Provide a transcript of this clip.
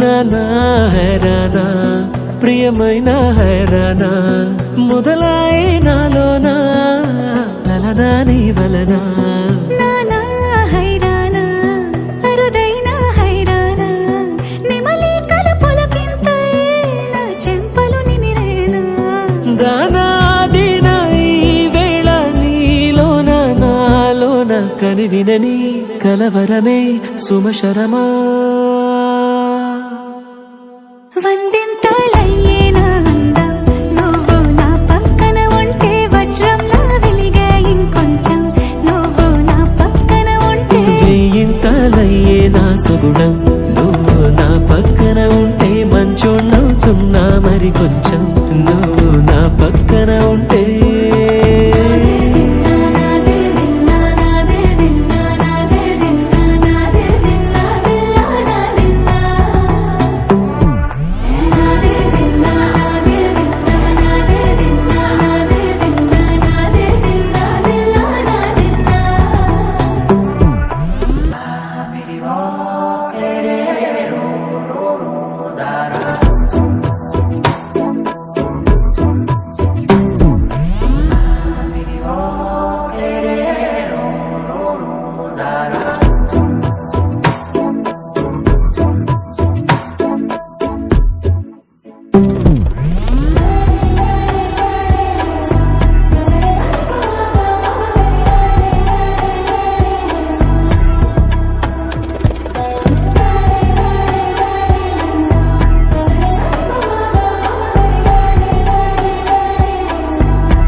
నానా హైరానా ప్రియమైన హైరానా మొదలాయే నాలోనా లలనా నీ వలనా నానా హైరానా అరుదైన హైరానా నిమలి కలుపులకింతై నా చెంపలు నిమిరేనా దానాదిన ఈ వేళ నీలోన నాలోన కనివినని కలవరమే సుమశరమా వందింతలయ్యేనా అందం నువ్వు నా పక్కన ఉంటే వజ్రంలా వెలిగే ఇంకొంచెం నువ్వు నా పక్కన ఉంటే వెయ్యింతలయ్యే నా సుగుణం నువ్వు నా పక్కన ఉంటే మంచోళ్ళవుతున్నా మరి కొంచెం నువ్వు